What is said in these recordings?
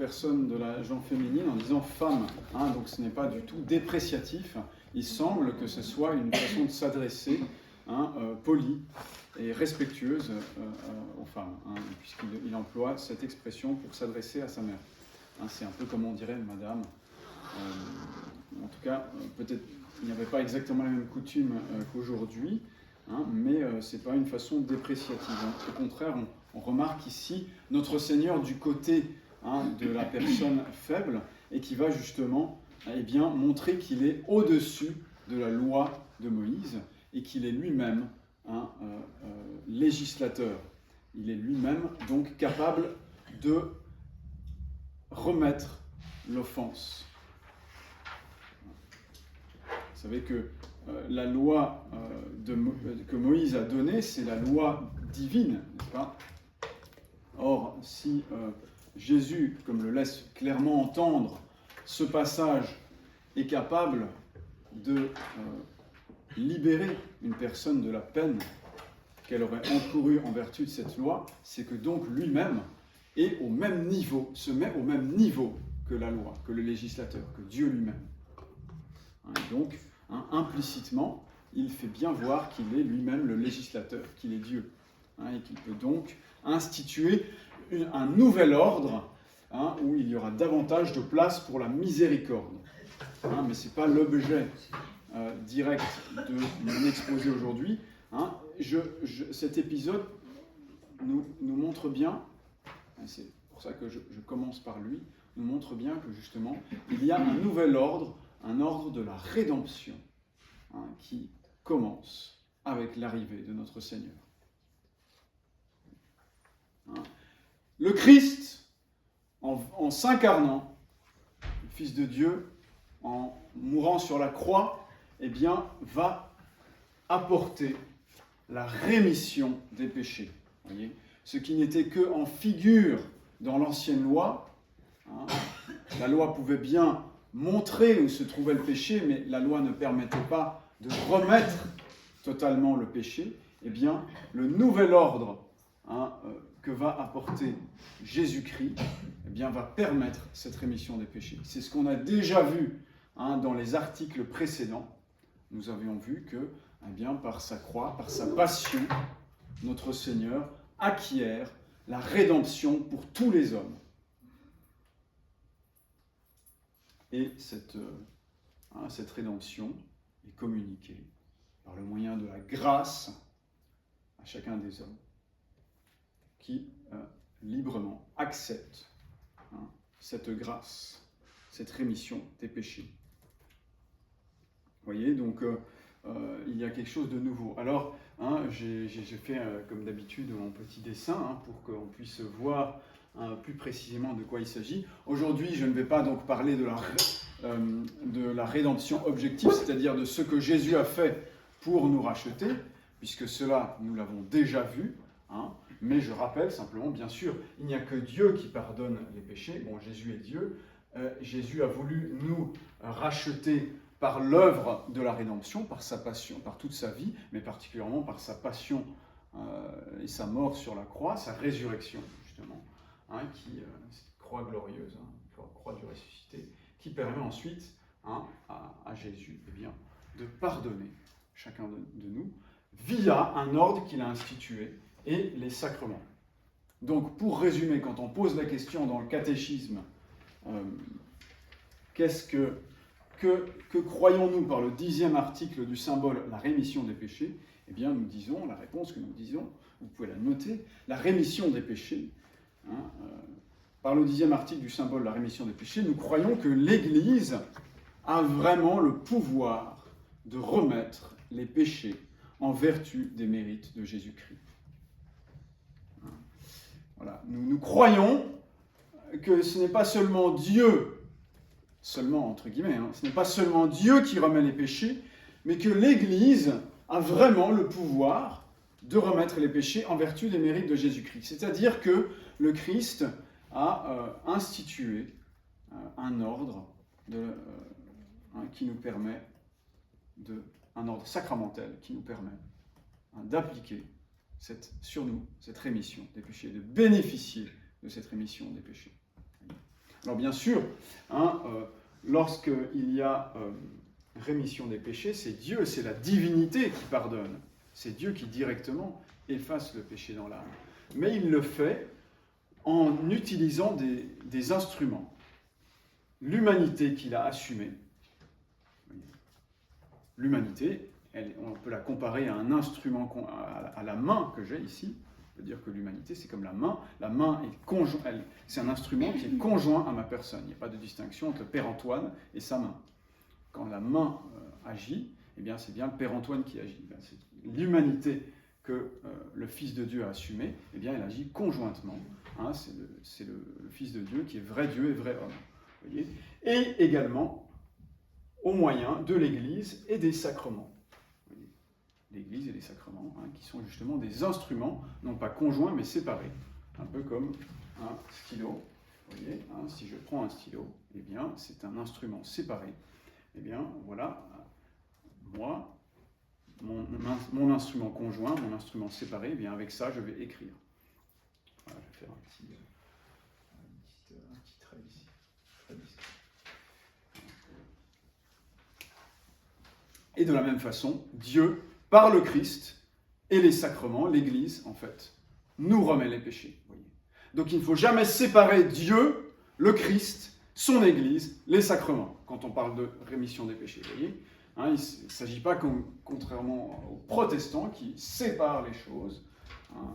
personne de la genre féminine en disant femme, donc ce n'est pas du tout dépréciatif. Il semble que ce soit une façon de s'adresser, polie et respectueuse aux femmes, puisqu'il emploie cette expression pour s'adresser à sa mère. C'est un peu comme on dirait madame. En tout cas, peut-être il n'y avait pas exactement la même coutume qu'aujourd'hui, mais ce n'est pas une façon dépréciative. Au contraire, on remarque ici notre Seigneur du côté de la personne faible et qui va justement montrer qu'il est au-dessus de la loi de Moïse et qu'il est lui-même législateur. Il est lui-même donc capable de remettre l'offense. Vous savez que la loi que Moïse a donnée, c'est la loi divine, n'est-ce pas ? Or, si Jésus, comme le laisse clairement entendre, ce passage est capable de libérer une personne de la peine qu'elle aurait encourue en vertu de cette loi, c'est que donc lui-même est au même niveau, se met au même niveau que la loi, que le législateur, que Dieu lui-même. Et donc, implicitement, il fait bien voir qu'il est lui-même le législateur, qu'il est Dieu, et qu'il peut donc instituer un nouvel ordre où il y aura davantage de place pour la miséricorde. Mais ce n'est pas l'objet direct de mon exposé aujourd'hui. Cet épisode nous montre bien, c'est pour ça que je commence par lui, nous montre bien que justement, il y a un nouvel ordre, un ordre de la rédemption, qui commence avec l'arrivée de notre Seigneur. Le Christ, en s'incarnant, le Fils de Dieu, en mourant sur la croix, va apporter la rémission des péchés. Voyez, ce qui n'était que en figure dans l'ancienne loi, la loi pouvait bien montrer où se trouvait le péché, mais la loi ne permettait pas de remettre totalement le péché. Le nouvel ordre que va apporter Jésus-Christ va permettre cette rémission des péchés. C'est ce qu'on a déjà vu dans les articles précédents. Nous avions vu que par sa croix, par sa passion, notre Seigneur acquiert la rédemption pour tous les hommes. Et cette rédemption est communiquée par le moyen de la grâce à chacun des hommes qui librement acceptent cette grâce, cette rémission des péchés. Vous voyez, donc il y a quelque chose de nouveau. Alors, j'ai fait comme d'habitude mon petit dessin pour qu'on puisse voir plus précisément de quoi il s'agit. Aujourd'hui, je ne vais pas donc parler de la rédemption objective, c'est-à-dire de ce que Jésus a fait pour nous racheter, puisque cela, nous l'avons déjà vu. Mais je rappelle simplement, bien sûr, il n'y a que Dieu qui pardonne les péchés. Bon, Jésus est Dieu. Jésus a voulu nous racheter par l'œuvre de la rédemption, par sa passion, par toute sa vie, mais particulièrement par sa passion et sa mort sur la croix, sa résurrection, justement, cette croix glorieuse, croix du ressuscité, qui permet ensuite à Jésus de pardonner chacun de nous via un ordre qu'il a institué et les sacrements. Donc, pour résumer, quand on pose la question dans le catéchisme, que croyons-nous par le 10e article du symbole, la rémission des péchés ? Nous disons, la réponse que nous disons, vous pouvez la noter, la rémission des péchés. Par le 10e article du symbole, la rémission des péchés, nous croyons que l'Église a vraiment le pouvoir de remettre les péchés en vertu des mérites de Jésus-Christ. Voilà. Nous croyons que ce n'est pas seulement Dieu, seulement entre guillemets, ce n'est pas seulement Dieu qui remet les péchés, mais que l'Église a vraiment le pouvoir de remettre les péchés en vertu des mérites de Jésus-Christ. C'est-à-dire que le Christ a institué un ordre qui nous permet un ordre sacramentel qui nous permet d'appliquer sur nous cette rémission des péchés, de bénéficier de cette rémission des péchés. Alors bien sûr, lorsqu'il y a rémission des péchés, c'est Dieu, c'est la divinité qui pardonne. C'est Dieu qui directement efface le péché dans l'âme. Mais il le fait en utilisant des instruments. L'humanité qu'il a assumée, l'humanité, on peut la comparer à un instrument, à la main que j'ai ici. On peut dire que l'humanité, c'est comme la main. La main est c'est un instrument qui est conjoint à ma personne. Il n'y a pas de distinction entre le Père Antoine et sa main. Quand la main agit, eh bien, c'est bien le Père Antoine qui agit. C'est l'humanité que le Fils de Dieu a assumée, eh bien, elle agit conjointement. C'est le Fils de Dieu qui est vrai Dieu et vrai homme. Vous voyez ? Et également au moyen de l'Église et des sacrements. L'Église et les sacrements, qui sont justement des instruments, non pas conjoints, mais séparés. Un peu comme un stylo. Vous voyez, si je prends un stylo, eh bien, c'est un instrument séparé. Eh bien, voilà, moi, mon instrument conjoint, mon instrument séparé, eh bien, avec ça, je vais écrire. Voilà, je vais faire un petit trait ici. Et de la même façon, Dieu, par le Christ et les sacrements, l'Église, en fait, nous remet les péchés. Voyez. Donc il ne faut jamais séparer Dieu, le Christ, son Église, les sacrements, quand on parle de rémission des péchés. Voyez. Il ne s'agit pas, contrairement aux protestants, qui séparent les choses.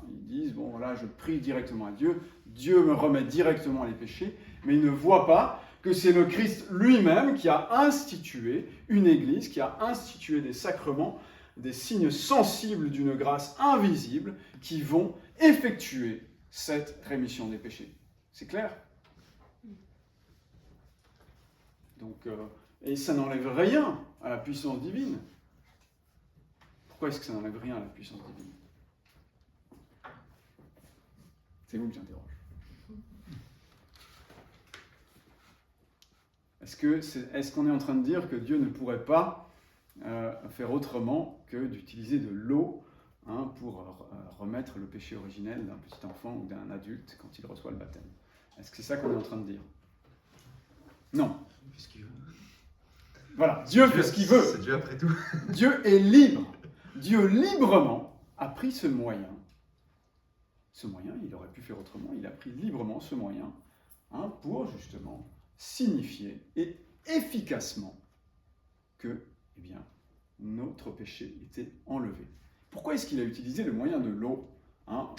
Ils disent, bon, là, je prie directement à Dieu, Dieu me remet directement les péchés, mais ils ne voient pas que c'est le Christ lui-même qui a institué une Église, qui a institué des sacrements, des signes sensibles d'une grâce invisible qui vont effectuer cette rémission des péchés. C'est clair ? Donc, et ça n'enlève rien à la puissance divine. Pourquoi est-ce que ça n'enlève rien à la puissance divine ? C'est vous que j'interroge. Est-ce qu'on est en train de dire que Dieu ne pourrait pas faire autrement que d'utiliser de l'eau pour remettre le péché originel d'un petit enfant ou d'un adulte quand il reçoit le baptême? Est-ce que c'est ça qu'on est en train de dire? Non. Il fait ce qu'il veut. Voilà, Dieu fait ce qu'il veut. C'est Dieu après tout. Dieu est libre. Dieu librement a pris ce moyen. Ce moyen, il aurait pu faire autrement. Il a pris librement ce moyen pour justement signifier et efficacement que, eh bien, notre péché était enlevé. Pourquoi est-ce qu'il a utilisé le moyen de l'eau? On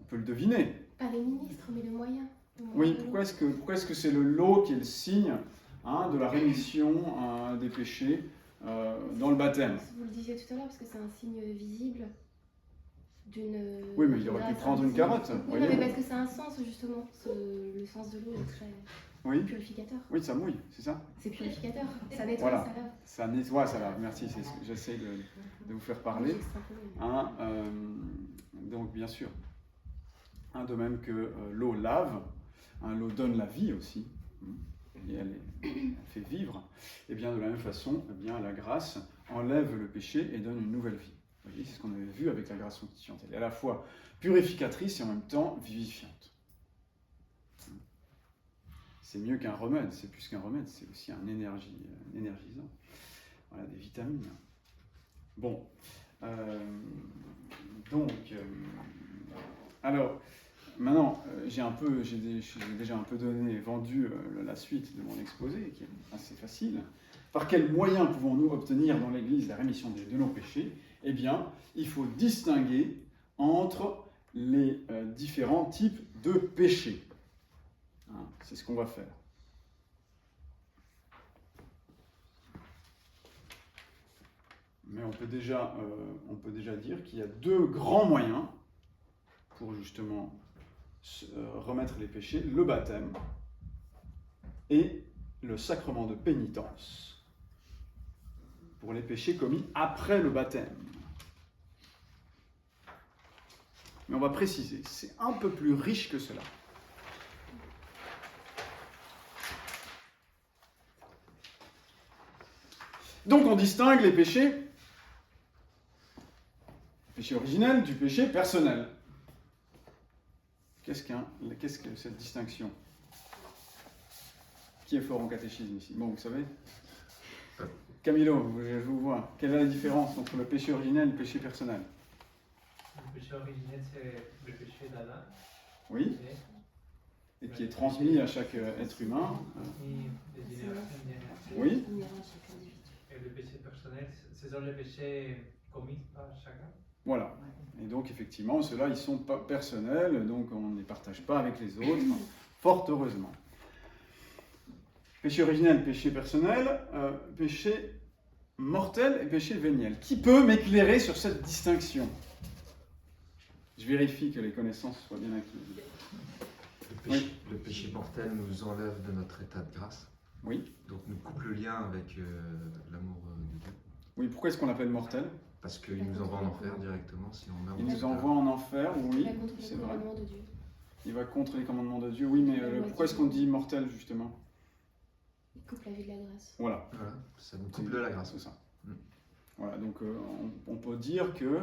peut le deviner. Pas les ministres, mais le moyen. Oui, pourquoi est-ce que c'est l'eau qui est le signe de la rémission des péchés dans le baptême? Vous le disiez tout à l'heure, parce que c'est un signe visible d'une... Oui, mais il aurait pu prendre une carotte. Oui, mais parce que ça a un sens, justement. Le sens de l'eau est très purificateur. Oui, ça mouille, c'est ça? C'est purificateur, ça nettoie, voilà. ça lave. Ça nettoie, ça lave. Merci, c'est ce que j'essaie de vous faire parler. Donc, bien sûr, de même que l'eau lave, l'eau donne la vie aussi, et elle fait vivre, et bien de la même façon, eh bien, la grâce enlève le péché et donne une nouvelle vie. Vous voyez, c'est ce qu'on avait vu avec la grâce sanctifiante. Elle est à la fois purificatrice et en même temps vivifiante. C'est mieux qu'un remède, c'est plus qu'un remède, c'est aussi un énergisant. Voilà, des vitamines. Bon, alors, maintenant, j'ai déjà un peu vendu la suite de mon exposé, qui est assez facile. Par quels moyens pouvons-nous obtenir dans l'Église la rémission de nos péchés? Eh bien, il faut distinguer entre les différents types de péchés. C'est ce qu'on va faire. Mais on peut déjà dire qu'il y a deux grands moyens pour justement remettre les péchés, le baptême et le sacrement de pénitence pour les péchés commis après le baptême. Mais on va préciser, c'est un peu plus riche que cela. Donc on distingue les péchés originel du péché personnel. Qu'est-ce que cette distinction? Qui est fort en catéchisme ici? Bon, vous savez? Camilo, je vous vois. Quelle est la différence entre le péché originel et le péché personnel? Le péché originel, c'est le péché d'Adam. Oui. Et qui est transmis à chaque être humain. Et de génération en génération. Oui. Et le péché personnel, ce sont les péchés commis par chacun. Voilà. Et donc, effectivement, ceux-là, ils sont pas personnels, donc on ne les partage pas avec les autres, fort heureusement. Péché originel, péché personnel, péché mortel et péché véniel. Qui peut m'éclairer sur cette distinction? Je vérifie que les connaissances soient bien acquises. Le péché mortel nous enlève de notre état de grâce. Oui. Donc nous coupe le lien avec l'amour de Dieu. Oui, pourquoi est-ce qu'on l'appelle mortel? Parce qu'il nous envoie en enfer directement si on meurt. Il nous envoie en enfer, oui, c'est vrai. Il va contre les commandements de Dieu, oui, mais pourquoi est-ce qu'on dit mortel justement? Il coupe la vie de la grâce. Voilà. Ça nous coupe de la grâce. C'est ça. Voilà, donc on peut dire que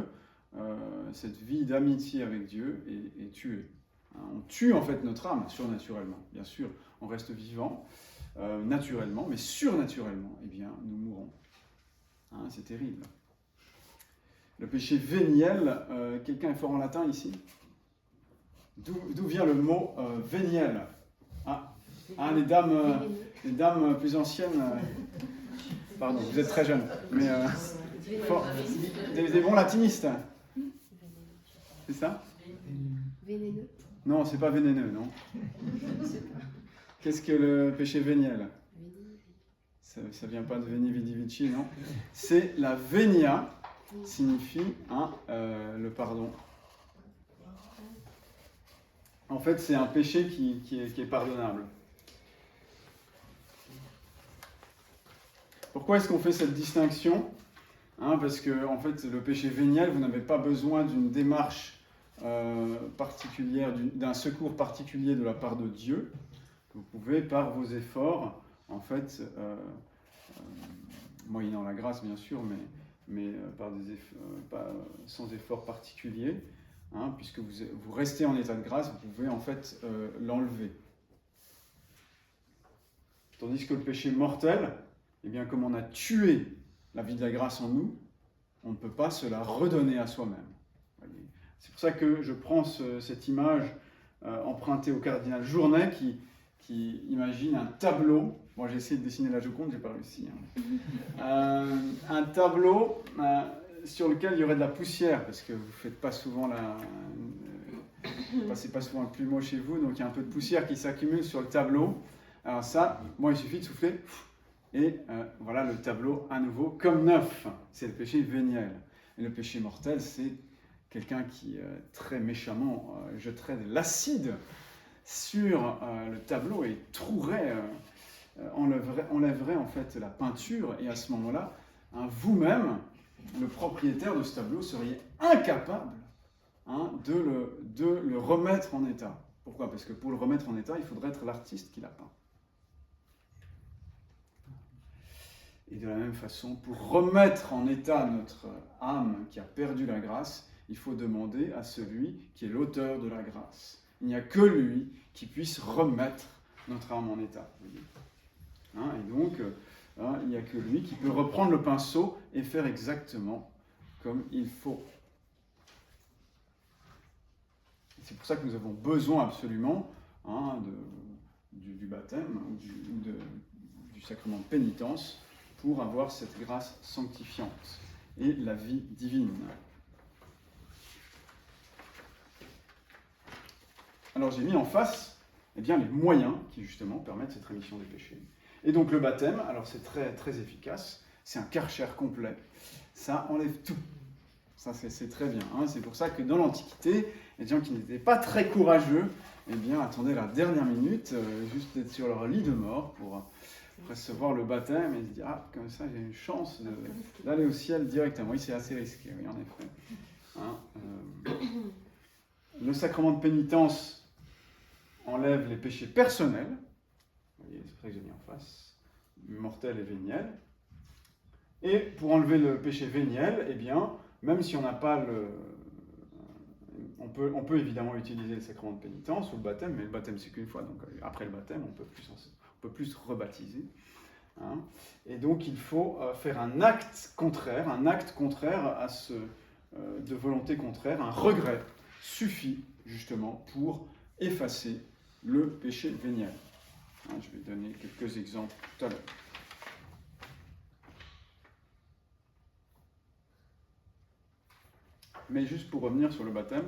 cette vie d'amitié avec Dieu est tuée. On tue en fait notre âme surnaturellement. Bien sûr, on reste vivant naturellement, mais surnaturellement, eh bien, nous mourrons. C'est terrible. Le péché véniel, quelqu'un est fort en latin ici? D'où vient le mot véniel? Les dames plus anciennes, pardon, vous êtes très jeunes, mais des bons latinistes. C'est ça? Vénéneux. Non, c'est pas vénéneux, non. Qu'est-ce que le péché véniel? Ça vient pas de veni vidi vici, non? C'est la venia, signifie le pardon. En fait, c'est un péché qui est pardonnable. Pourquoi est-ce qu'on fait cette distinction? Parce que en fait, le péché véniel, vous n'avez pas besoin d'une démarche particulière, d'un secours particulier de la part de Dieu. Vous pouvez, par vos efforts, en fait, moyennant la grâce bien sûr, mais sans effort particulier, puisque vous restez en état de grâce, vous pouvez en fait l'enlever. Tandis que le péché mortel, eh bien, comme on a tué la vie de la grâce en nous, on ne peut pas se la redonner à soi-même. C'est pour ça que je prends cette image empruntée au cardinal Journet qui imagine un tableau. Bon, j'ai essayé de dessiner la Joconde, j'ai pas réussi. Un tableau sur lequel il y aurait de la poussière, parce que vous faites pas souvent passez pas souvent le plumeau chez vous, donc il y a un peu de poussière qui s'accumule sur le tableau. Alors ça, il suffit de souffler, et voilà le tableau à nouveau comme neuf. C'est le péché véniel. Et le péché mortel, c'est quelqu'un qui très méchamment jetterait de l'acide sur le tableau et trouerait, enlèverait en fait la peinture, et à ce moment-là, vous-même, le propriétaire de ce tableau, seriez incapable de le remettre en état. Pourquoi? Parce que pour le remettre en état, il faudrait être l'artiste qui l'a peint. Et de la même façon, pour remettre en état notre âme qui a perdu la grâce, il faut demander à celui qui est l'auteur de la grâce. Il n'y a que lui qui puisse remettre notre âme en état. Et donc, il n'y a que lui qui peut reprendre le pinceau et faire exactement comme il faut. C'est pour ça que nous avons besoin absolument du baptême ou du sacrement de pénitence pour avoir cette grâce sanctifiante et la vie divine. Alors j'ai mis en face les moyens qui justement permettent cette rémission des péchés. Et donc le baptême, alors c'est très, très efficace, c'est un karcher complet, ça enlève tout. Ça c'est très bien. C'est pour ça que dans l'Antiquité, les gens qui n'étaient pas très courageux, attendaient la dernière minute, juste d'être sur leur lit de mort pour recevoir le baptême et se dire comme ça j'ai une chance d'aller au ciel directement. Oui, c'est assez risqué, oui, en effet. Le sacrement de pénitence enlève les péchés personnels. Vous voyez, c'est pour ça que j'ai mis en face, mortel et véniel. Et pour enlever le péché véniel, même si on n'a pas on peut évidemment utiliser le sacrement de pénitence ou le baptême, mais le baptême c'est qu'une fois, donc après le baptême on peut peut plus se rebaptiser. Hein. Et donc il faut faire un acte contraire à ce, de volonté contraire, un regret suffit justement pour effacer le péché véniel. Hein, je vais donner quelques exemples tout à l'heure. Mais juste pour revenir sur le baptême,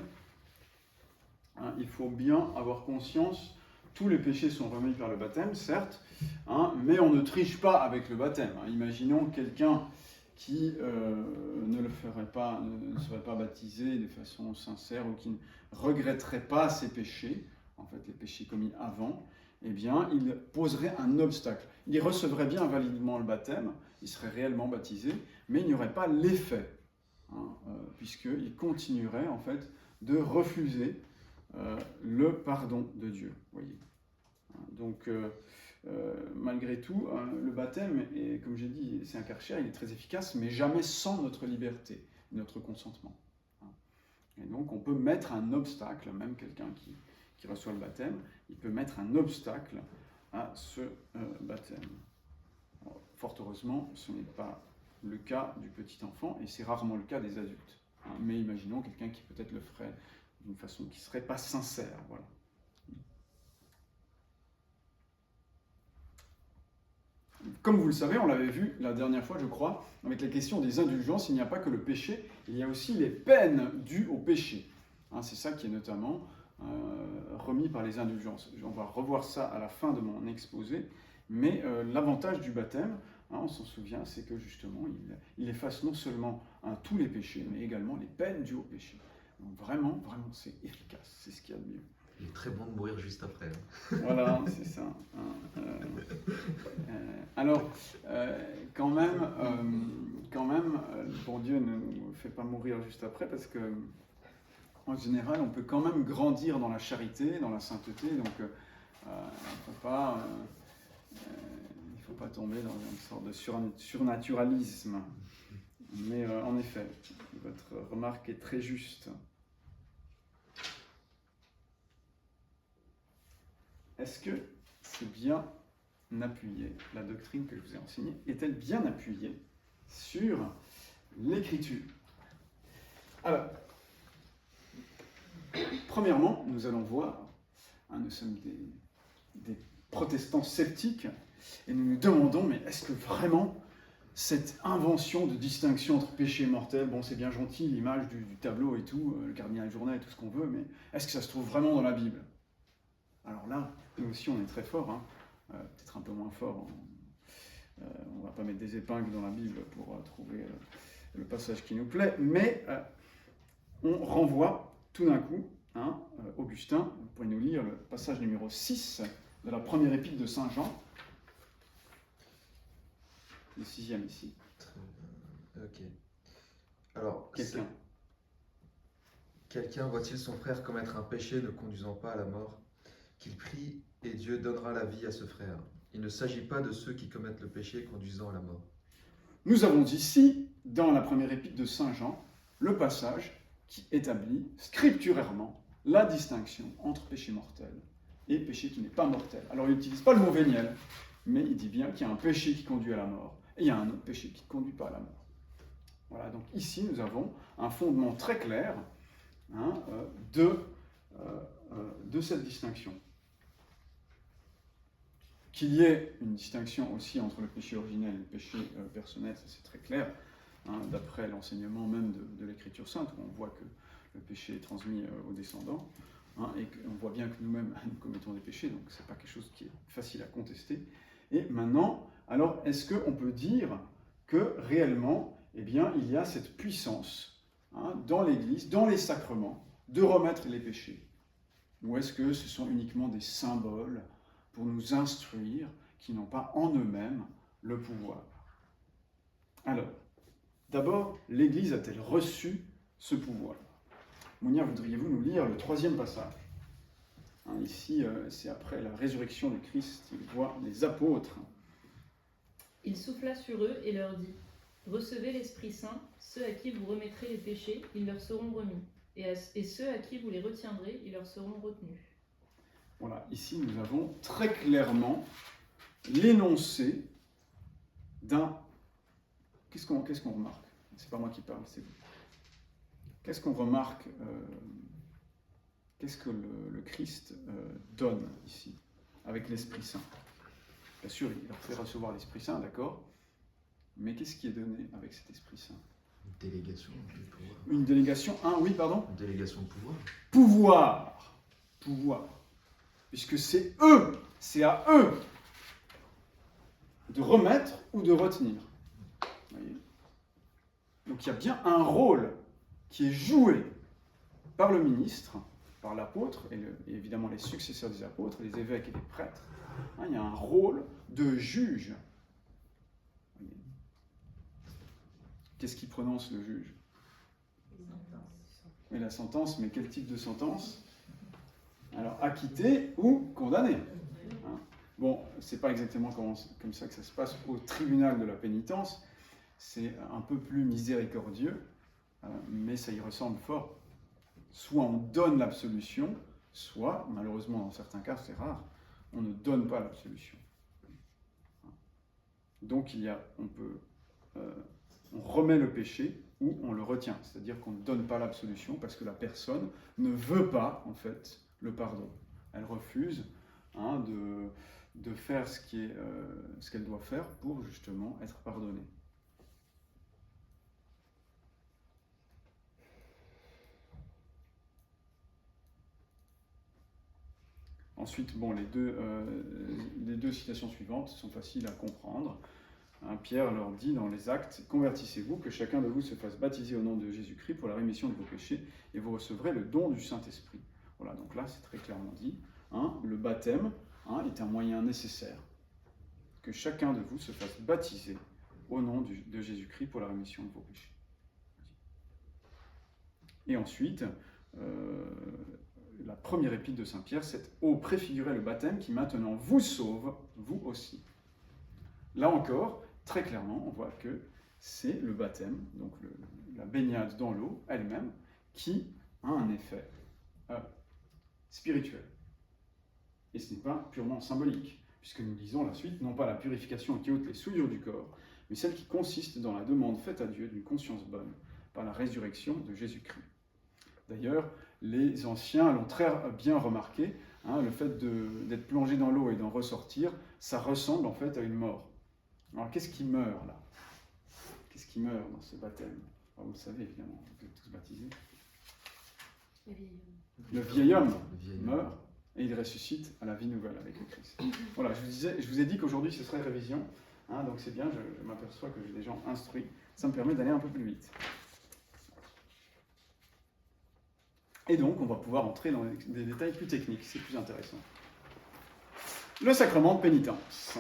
hein, il faut bien avoir conscience, tous les péchés sont remis par le baptême, certes, hein, mais on ne triche pas avec le baptême. Hein. Imaginons quelqu'un qui ne serait pas baptisé de façon sincère ou qui ne regretterait pas ses péchés, en fait les péchés commis avant, eh bien il poserait un obstacle. Il recevrait bien validement le baptême, il serait réellement baptisé, mais il n'y aurait pas l'effet. Hein, puisqu'il continuerait en fait de refuser le pardon de Dieu. Voyez. Donc malgré tout, le baptême, est, comme j'ai dit, c'est un karcher, il est très efficace, mais jamais sans notre liberté, notre consentement. Et donc on peut mettre un obstacle, même quelqu'un qui reçoit le baptême, il peut mettre un obstacle à ce baptême. Alors, fort heureusement, ce n'est pas le cas du petit enfant, et c'est rarement le cas des adultes. Hein, mais imaginons quelqu'un qui peut-être le ferait d'une façon qui ne serait pas sincère. Voilà. Comme vous le savez, on l'avait vu la dernière fois, je crois, avec la question des indulgences, il n'y a pas que le péché, il y a aussi les peines dues au péché. Hein, c'est ça qui est notamment remis par les indulgences. On va revoir ça à la fin de mon exposé, mais l'avantage du baptême, hein, on s'en souvient, c'est que justement, il efface non seulement tous les péchés, mais également les peines dues au péché. Donc vraiment, c'est efficace, c'est ce qu'il y a de mieux. Il est très bon de mourir juste après. Hein. Voilà, c'est ça. Alors, quand même, bon Dieu ne nous fait pas mourir juste après, parce que en général, on peut quand même grandir dans la charité, dans la sainteté, donc il ne faut pas tomber dans une sorte de surnaturalisme. Mais en effet, votre remarque est très juste. Est-ce que c'est bien appuyé, la doctrine que je vous ai enseignée, est-elle bien appuyée sur l'Écriture? Alors, premièrement, nous allons voir, hein, nous sommes des protestants sceptiques, et nous nous demandons, mais est-ce que vraiment cette invention de distinction entre péché et mortel, bon c'est bien gentil, l'image du tableau et tout, le cardinal journal et tout ce qu'on veut, mais est-ce que ça se trouve vraiment dans la Bible? Alors là, nous aussi on est très fort, hein, peut-être un peu moins fort, on ne va pas mettre des épingles dans la Bible pour trouver le passage qui nous plaît, mais on renvoie tout d'un coup, hein, Augustin, vous pouvez nous lire le passage numéro 6 de la première épître de Saint Jean, le 6e ici. Ok. Alors, Quelqu'un voit-il son frère commettre un péché ne conduisant pas à la mort? Qu'il prie et Dieu donnera la vie à ce frère. Il ne s'agit pas de ceux qui commettent le péché conduisant à la mort. Nous avons ici, dans la première épître de Saint Jean, le passage qui établit scripturairement la distinction entre péché mortel et péché qui n'est pas mortel. Alors il n'utilise pas le mot véniel, mais il dit bien qu'il y a un péché qui conduit à la mort et il y a un autre péché qui ne conduit pas à la mort. Voilà, donc ici nous avons un fondement très clair, hein, de cette distinction. Qu'il y ait une distinction aussi entre le péché originel et le péché personnel, ça c'est très clair, hein, d'après l'enseignement même de l'Écriture sainte, où on voit que le péché est transmis aux descendants, hein, et qu'on voit bien que nous-mêmes nous commettons des péchés, donc c'est pas quelque chose qui est facile à contester. Et maintenant, alors est-ce qu'on peut dire que réellement, eh bien, il y a cette puissance, hein, dans l'Église, dans les sacrements, de remettre les péchés? Ou est-ce que ce sont uniquement des symboles pour nous instruire, qui n'ont pas en eux-mêmes le pouvoir? Alors, d'abord, l'Église a-t-elle reçu ce pouvoir? Mounir, voudriez-vous nous lire le 3e passage? Hein, ici, c'est après la résurrection du Christ, il voit les apôtres. Il souffla sur eux et leur dit : Recevez l'Esprit Saint, ceux à qui vous remettrez les péchés, ils leur seront remis, et ceux à qui vous les retiendrez, ils leur seront retenus. Voilà, ici nous avons très clairement l'énoncé d'un... Qu'est-ce qu'on remarque? C'est pas moi qui parle, c'est vous. Qu'est-ce qu'on remarque? Qu'est-ce que le Christ donne ici, avec l'Esprit Saint? Bien sûr, il leur fait recevoir l'Esprit Saint, d'accord? Mais qu'est-ce qui est donné avec cet Esprit Saint? Une délégation de pouvoir. Une délégation, oui, pardon? Une délégation de pouvoir. Pouvoir. Puisque c'est eux, c'est à eux de remettre ou de retenir. Vous voyez? Donc il y a bien un rôle qui est joué par le ministre, par l'apôtre, et évidemment les successeurs des apôtres, les évêques et les prêtres. Il y a un rôle de juge. Qu'est-ce qui prononce le juge? Oui, la sentence, mais quel type de sentence? Alors, acquitté ou condamné. Bon, c'est pas exactement comme ça que ça se passe au tribunal de la pénitence. C'est un peu plus miséricordieux, mais ça y ressemble fort. Soit on donne l'absolution, soit, malheureusement dans certains cas, c'est rare, on ne donne pas l'absolution. Donc on remet le péché ou on le retient, c'est-à-dire qu'on ne donne pas l'absolution parce que la personne ne veut pas, en fait, le pardon. Elle refuse de faire ce qu'elle doit faire pour justement être pardonnée. Ensuite, bon, les deux citations suivantes sont faciles à comprendre. Pierre leur dit dans les Actes, « Convertissez-vous, que chacun de vous se fasse baptiser au nom de Jésus-Christ pour la rémission de vos péchés, et vous recevrez le don du Saint-Esprit. » Voilà, donc là, c'est très clairement dit. Le baptême est un moyen nécessaire. Que chacun de vous se fasse baptiser au nom de Jésus-Christ pour la rémission de vos péchés. Et ensuite, la première épître de Saint Pierre, c'est « Ô préfigurer le baptême qui maintenant vous sauve, vous aussi. » Là encore, très clairement, on voit que c'est le baptême, donc la baignade dans l'eau elle-même, qui a un effet spirituel. Et ce n'est pas purement symbolique, puisque nous lisons la suite, non pas la purification qui ôte les souillures du corps, mais celle qui consiste dans la demande faite à Dieu d'une conscience bonne par la résurrection de Jésus-Christ. D'ailleurs, les anciens l'ont très bien remarqué, le fait d'être plongé dans l'eau et d'en ressortir, ça ressemble en fait à une mort. Alors qu'est-ce qui meurt là? Qu'est-ce qui meurt dans ce baptême? Vous le savez évidemment, vous êtes tous baptisés. Le vieil homme meurt et il ressuscite à la vie nouvelle avec le Christ. Voilà, je vous ai dit qu'aujourd'hui ce serait révision, donc c'est bien, je m'aperçois que j'ai des gens instruits, ça me permet d'aller un peu plus vite. Et donc on va pouvoir entrer dans des détails plus techniques, c'est plus intéressant. Le sacrement de pénitence.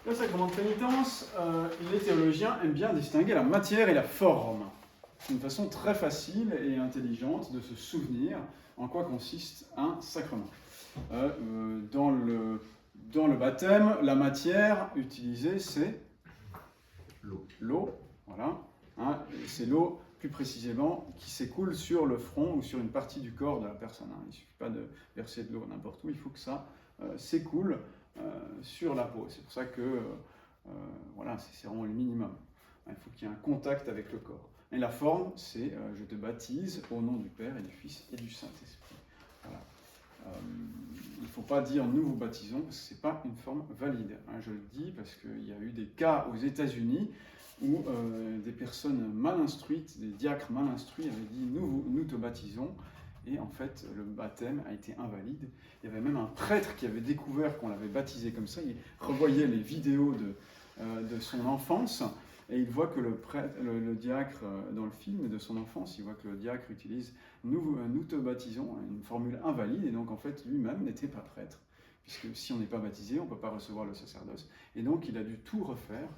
Le sacrement de pénitence, les théologiens aiment bien distinguer la matière et la forme. C'est une façon très facile et intelligente de se souvenir en quoi consiste un sacrement. Dans le baptême, la matière utilisée, c'est l'eau, voilà. C'est l'eau, plus précisément, qui s'écoule sur le front ou sur une partie du corps de la personne. Il ne suffit pas de verser de l'eau n'importe où, il faut que ça s'écoule sur la peau. C'est pour ça que voilà, c'est vraiment le minimum. Il faut qu'il y ait un contact avec le corps. Et la forme, c'est je te baptise au nom du Père et du Fils et du Saint-Esprit. Voilà. Il ne faut pas dire nous vous baptisons, parce que ce n'est pas une forme valide. Je le dis parce qu'il y a eu des cas aux États-Unis où des personnes mal instruites, des diacres mal instruits avaient dit nous te baptisons. Et en fait, le baptême a été invalide. Il y avait même un prêtre qui avait découvert qu'on l'avait baptisé comme ça. Il revoyait les vidéos de son enfance et il voit que le diacre, dans le film de son enfance, il voit que le diacre utilise « nous te baptisons », une formule invalide. Et donc, en fait, lui-même n'était pas prêtre. Puisque si on n'est pas baptisé, on ne peut pas recevoir le sacerdoce. Et donc, il a dû tout refaire.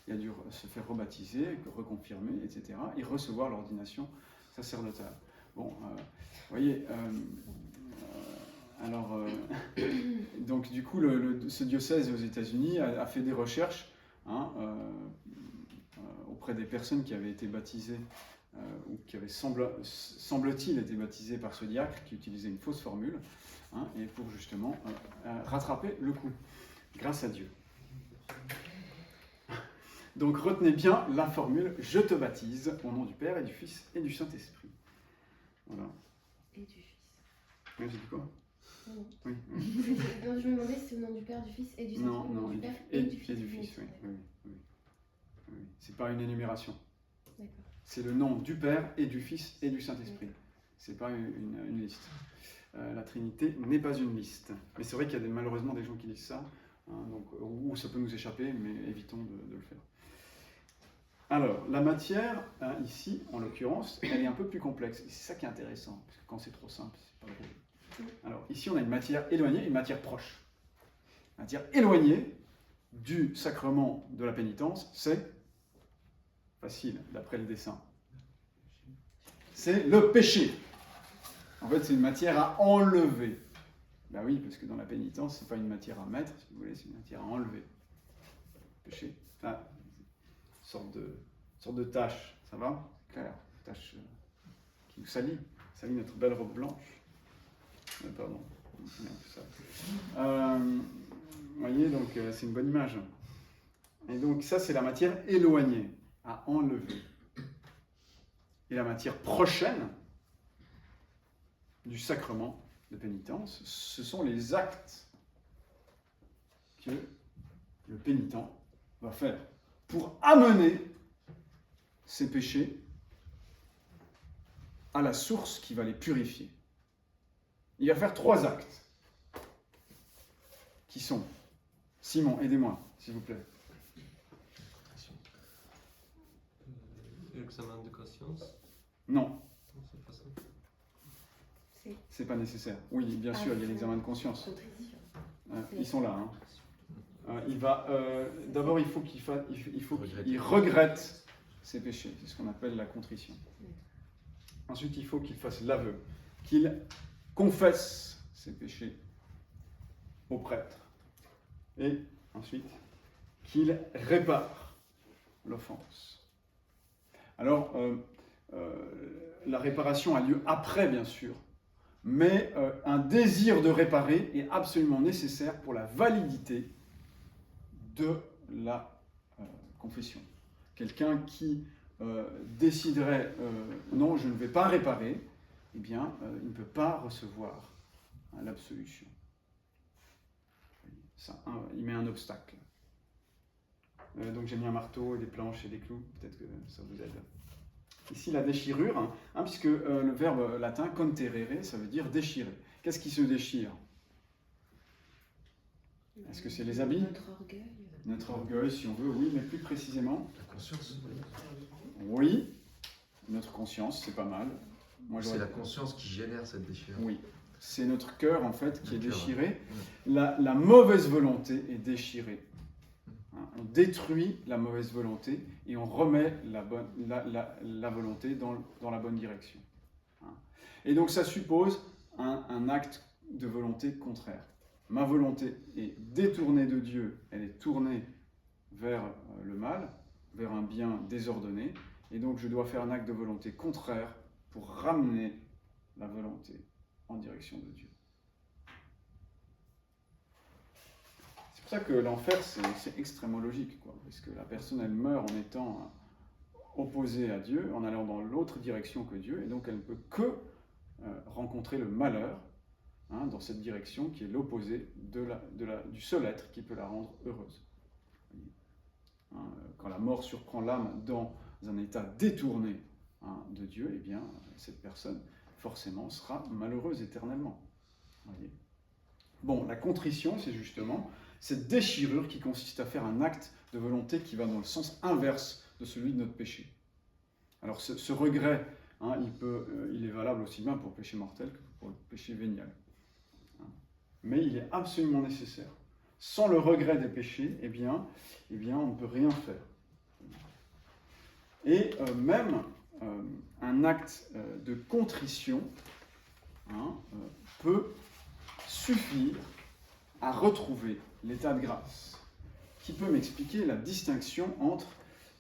Il a dû se faire rebaptiser, reconfirmer, etc. et recevoir l'ordination sacerdotale. Bon, vous voyez, donc du coup, ce diocèse aux États-Unis a fait des recherches auprès des personnes qui avaient été baptisées ou qui avaient, semble-t-il, été baptisées par ce diacre qui utilisait une fausse formule, hein, et pour justement rattraper le coup, grâce à Dieu. Donc retenez bien la formule « Je te baptise au nom du Père et du Fils et du Saint-Esprit ». Voilà. Et du Fils. Oui, j'ai dit quoi? Non. Oui. Non, je me demandais si c'est au nom du Père, du Fils et du Saint-Esprit. Non, non, du Père et du Fils, oui. Oui. C'est pas une énumération. D'accord. C'est le nom du Père et du Fils et du Saint-Esprit. C'est pas une liste. La Trinité n'est pas une liste. Mais c'est vrai qu'il y a malheureusement des gens qui disent ça, hein, donc, ou ça peut nous échapper, mais évitons de le faire. Alors, la matière, hein, ici, en l'occurrence, elle est un peu plus complexe. Et c'est ça qui est intéressant, parce que quand c'est trop simple, c'est pas drôle. Alors, ici, on a une matière éloignée et une matière proche. La matière éloignée du sacrement de la pénitence, c'est facile, d'après le dessin. C'est le péché. En fait, c'est une matière à enlever. Ben oui, parce que dans la pénitence, c'est pas une matière à mettre, si vous voulez, c'est une matière à enlever. Péché. Enfin, sorte de tâche, ça va? Clair, tâche qui nous salit notre belle robe blanche. Pardon, c'est un peu ça. Vous voyez, donc c'est une bonne image. Et donc ça, c'est la matière éloignée, à enlever. Et la matière prochaine du sacrement de pénitence, ce sont les actes que le pénitent va faire pour amener ses péchés à la source qui va les purifier. Il va faire 3 actes qui sont, Simon, aidez-moi, s'il vous plaît. L'examen de conscience. Non, C'est pas ça. c'est pas nécessaire. Oui, bien sûr, il y a l'examen de conscience. Contrition. Ils sont là. Hein. D'abord, il faut qu'il regrette ses péchés. C'est ce qu'on appelle la contrition. Ensuite, il faut qu'il fasse l'aveu, qu'il confesse ses péchés au prêtre. Et ensuite, qu'il répare l'offense. Alors, la réparation a lieu après, bien sûr, mais un désir de réparer est absolument nécessaire pour la validité de la confession. Quelqu'un qui déciderait non, je ne vais pas réparer, eh bien, il ne peut pas recevoir l'absolution. Il met un obstacle. Donc j'ai mis un marteau et des planches et des clous, peut-être que ça vous aide. Ici, la déchirure, hein, puisque le verbe latin conterere, ça veut dire déchirer. Qu'est-ce qui se déchire? Est-ce que c'est les habits? Notre orgueil. Notre orgueil, si on veut, oui, mais plus précisément. La conscience. Oui, notre conscience, c'est pas mal. C'est la conscience qui génère cette déchirure. Oui, c'est notre cœur, en fait, qui est déchiré. Ouais. La mauvaise volonté est déchirée. On détruit la mauvaise volonté et on remet la volonté dans la bonne direction. Et donc ça suppose un acte de volonté contraire. Ma volonté est détournée de Dieu, elle est tournée vers le mal, vers un bien désordonné, et donc je dois faire un acte de volonté contraire pour ramener la volonté en direction de Dieu. C'est pour ça que l'enfer, c'est extrêmement logique, quoi, parce que la personne, elle meurt en étant opposée à Dieu, en allant dans l'autre direction que Dieu, et donc elle ne peut que rencontrer le malheur dans cette direction qui est l'opposé du seul être qui peut la rendre heureuse. Quand la mort surprend l'âme dans un état détourné de Dieu, eh bien, cette personne, forcément, sera malheureuse éternellement. Voyez. Bon, la contrition, c'est justement cette déchirure qui consiste à faire un acte de volonté qui va dans le sens inverse de celui de notre péché. Alors, ce regret, il est valable aussi bien pour le péché mortel que pour le péché vénial. Mais il est absolument nécessaire. Sans le regret des péchés, eh bien, on ne peut rien faire. Et même un acte de contrition peut suffire à retrouver l'état de grâce, qui peut m'expliquer la distinction entre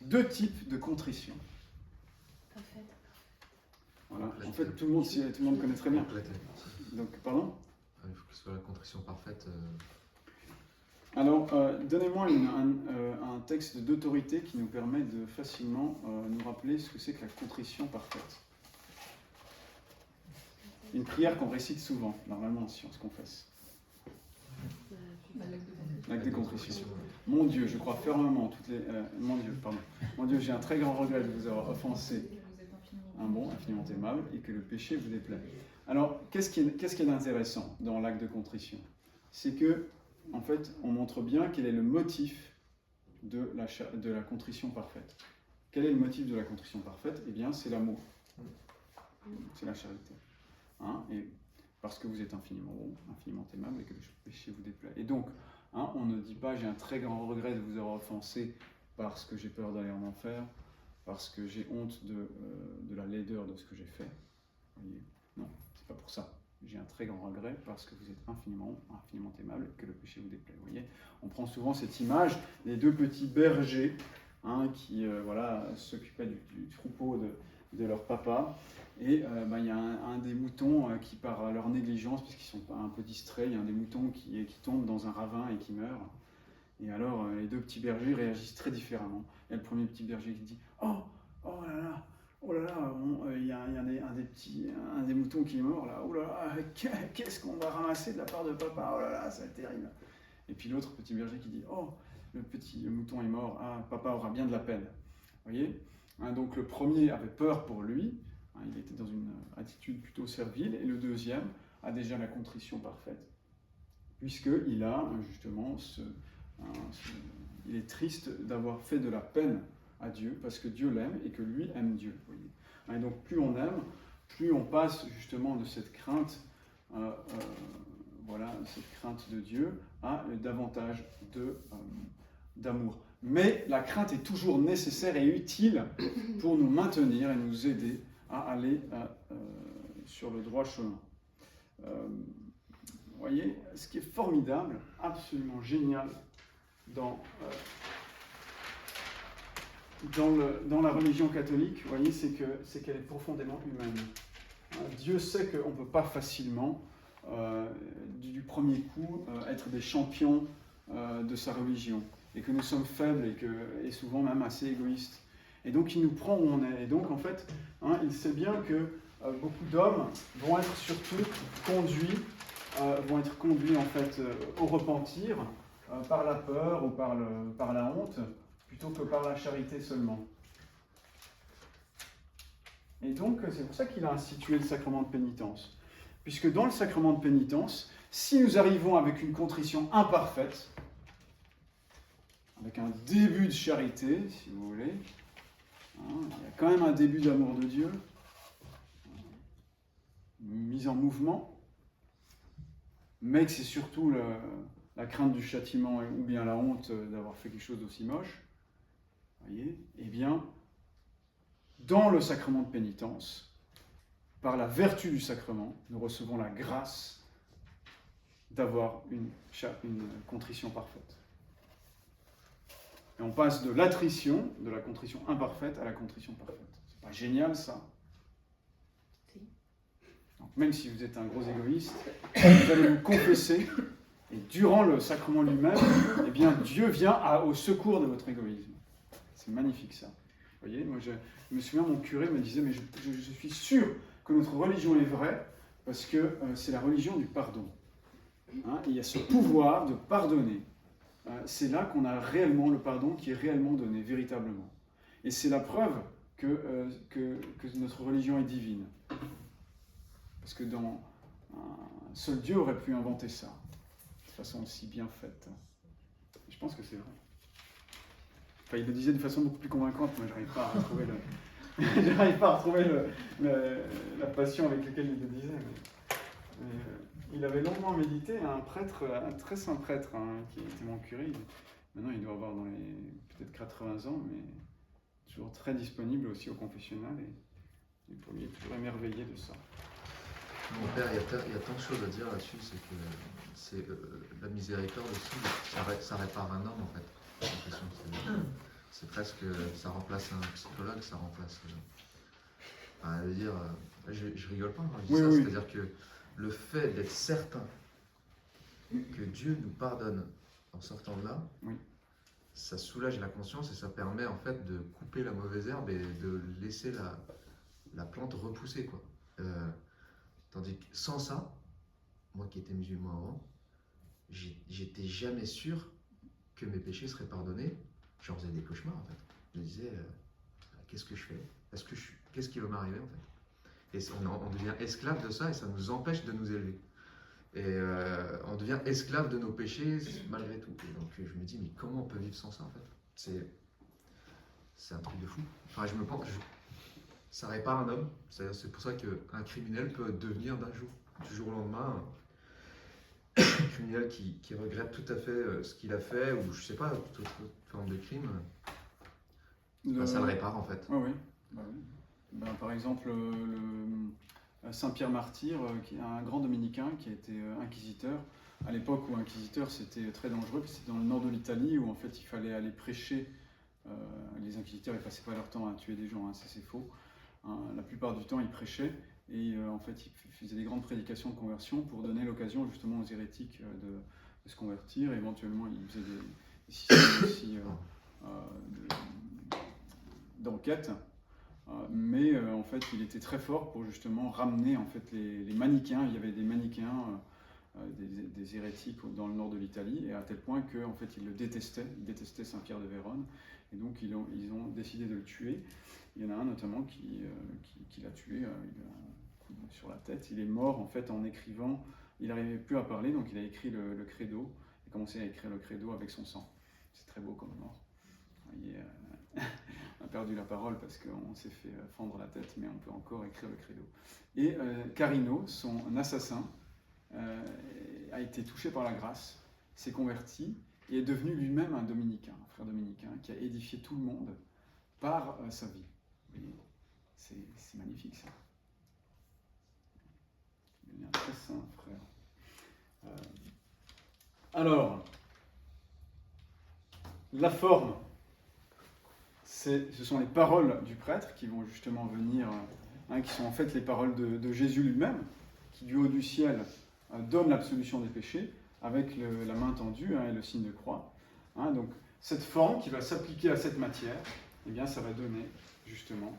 2 types de contrition. Parfait. Voilà. En fait, tout le monde connaît très bien. Complète. Donc, pardon. Il faut que ce soit la contrition parfaite. Alors, donnez-moi un texte d'autorité qui nous permet de facilement nous rappeler ce que c'est que la contrition parfaite. Une prière qu'on récite souvent, normalement, si on se confesse. L'acte de contrition. Mon Dieu, je crois fermement mon Dieu, j'ai un très grand regret de vous avoir offensé, un bon, infiniment aimable, et que le péché vous déplaît. Alors, qu'est-ce qui est intéressant dans l'acte de contrition? C'est que, en fait, on montre bien quel est le motif de la contrition parfaite. Quel est le motif de la contrition parfaite? Eh bien, c'est l'amour. C'est la charité. Et parce que vous êtes infiniment bon, infiniment aimable, et que le péché vous déplaît. Et donc, on ne dit pas j'ai un très grand regret de vous avoir offensé parce que j'ai peur d'aller en enfer, parce que j'ai honte de la laideur de ce que j'ai fait. Vous voyez? Non, c'est pas pour ça. J'ai un très grand regret parce que vous êtes infiniment aimable et que le péché vous déplaît. Vous voyez? On prend souvent cette image des 2 petits bergers qui s'occupaient du troupeau de leur papa. Et il y a un des moutons qui, par leur négligence, puisqu'ils sont un peu distraits, il y a un des moutons qui tombe dans un ravin et qui meurt. Et alors, les 2 petits bergers réagissent très différemment. Il y a le premier petit berger qui dit « Oh là là, il y a un des moutons qui est mort là, oh là là, qu'est-ce qu'on va ramasser de la part de papa, oh là là, ça va être terrible. » Et puis l'autre petit berger qui dit « Oh, le petit mouton est mort, papa aura bien de la peine. » Vous voyez? Donc le premier avait peur pour lui, il était dans une attitude plutôt servile, et le deuxième a déjà la contrition parfaite, puisqu'il a justement il est triste d'avoir fait de la peine à Dieu, parce que Dieu l'aime et que lui aime Dieu. Vous voyez. Et donc plus on aime, plus on passe justement de cette crainte, cette crainte de Dieu à davantage d'amour. Mais la crainte est toujours nécessaire et utile pour nous maintenir et nous aider à aller sur le droit chemin. Vous voyez, ce qui est formidable, absolument génial dans la religion catholique, vous voyez, c'est qu'elle est profondément humaine. Dieu sait qu'on ne peut pas facilement, du premier coup, être des champions de sa religion, et que nous sommes faibles et souvent même assez égoïstes. Et donc il nous prend où on est. Et donc en fait, il sait bien que beaucoup d'hommes vont être surtout conduits en fait au repentir par la peur ou par la honte, plutôt que par la charité seulement. Et donc c'est pour ça qu'il a institué le sacrement de pénitence. Puisque dans le sacrement de pénitence, si nous arrivons avec une contrition imparfaite, avec un début de charité, si vous voulez, il y a quand même un début d'amour de Dieu, mise en mouvement, mais que c'est surtout la crainte du châtiment ou bien la honte d'avoir fait quelque chose d'aussi moche, voyez, eh bien, dans le sacrement de pénitence, par la vertu du sacrement, nous recevons la grâce d'avoir une contrition parfaite. Et on passe de l'attrition, de la contrition imparfaite, à la contrition parfaite. C'est pas génial, ça? Si. Donc, même si vous êtes un gros égoïste, vous allez vous confesser, et durant le sacrement lui-même, eh bien, Dieu vient au secours de votre égoïsme. C'est magnifique, ça. Vous voyez, moi, je me souviens, mon curé me disait, mais je suis sûr que notre religion est vraie, parce que c'est la religion du pardon. Et il y a ce pouvoir de pardonner. C'est là qu'on a réellement le pardon qui est réellement donné, véritablement. Et c'est la preuve que notre religion est divine. Parce que seul Dieu aurait pu inventer ça, de façon aussi bien faite. Je pense que c'est vrai. Enfin, il le disait de façon beaucoup plus convaincante, moi j'arrive pas à retrouver la passion avec laquelle il le disait. Mais il avait longuement médité, un très saint prêtre, qui était mon curé. Maintenant, il doit avoir peut-être 80 ans, mais toujours très disponible aussi au confessionnal. Et il est toujours émerveillé de ça. Mon père, il y a tant de choses à dire là-dessus, c'est la miséricorde aussi, ça répare un homme en fait. C'est presque, ça remplace un psychologue, ça remplace. Enfin, je veux dire, je rigole pas quand je dis Oui, ça, oui. c'est-à-dire que le fait d'être certain que Dieu nous pardonne en sortant de là, Oui. ça soulage la conscience et ça permet en fait de couper la mauvaise herbe et de laisser la plante repousser, quoi. Tandis que sans ça, moi qui étais musulman avant, j'étais jamais sûr que mes péchés seraient pardonnés. J'en faisais des cauchemars en fait. Je me disais, qu'est-ce que je fais? Qu'est-ce qui va m'arriver en fait? Et on devient esclave de ça et ça nous empêche de nous élever. Et on devient esclave de nos péchés malgré tout. Et donc je me dis, mais comment on peut vivre sans ça en fait? C'est un truc de fou. Enfin, je me pense, ça répare un homme. C'est pour ça qu'un criminel peut devenir d'un jour, du jour au lendemain, un criminel qui regrette tout à fait ce qu'il a fait, ou je sais pas, toute autre forme de crime. Ça le répare en fait. Ah oui. Bah oui. Ben, par exemple, le Saint-Pierre Martyr, qui est un grand dominicain qui a été inquisiteur, à l'époque où inquisiteur c'était très dangereux, puis c'était dans le nord de l'Italie où en fait il fallait aller prêcher. Les inquisiteurs ils passaient pas leur temps à tuer des gens, hein, ça c'est faux. Hein, la plupart du temps ils prêchaient et en fait ils faisaient des grandes prédications de conversion pour donner l'occasion justement aux hérétiques de se convertir. Éventuellement ils faisaient des systèmes aussi d'enquête. Mais en fait, il était très fort pour justement ramener en fait les manichéens. Il y avait des manichéens, des hérétiques dans le nord de l'Italie, et à tel point qu'en fait, ils le détestaient. Ils détestaient Saint-Pierre de Vérone, et donc ils ont décidé de le tuer. Il y en a un notamment qui l'a tué. Il a un coup sur la tête. Il est mort en fait en écrivant. Il n'arrivait plus à parler, donc il a écrit le credo. Il a commencé à écrire le credo avec son sang. C'est très beau comme mort. Vous voyez, on a perdu la parole parce qu'on s'est fait fendre la tête, mais on peut encore écrire le credo. Et Carino, son assassin, a été touché par la grâce, s'est converti et est devenu lui-même un dominicain, un frère dominicain, qui a édifié tout le monde par sa vie. Vous voyez, c'est magnifique ça. Il devient un très saint frère. Alors, la forme. Ce sont les paroles du prêtre qui vont justement venir, qui sont en fait les paroles de Jésus lui-même, qui du haut du ciel donne l'absolution des péchés avec la main tendue et le signe de croix. Donc cette forme qui va s'appliquer à cette matière, eh bien ça va donner justement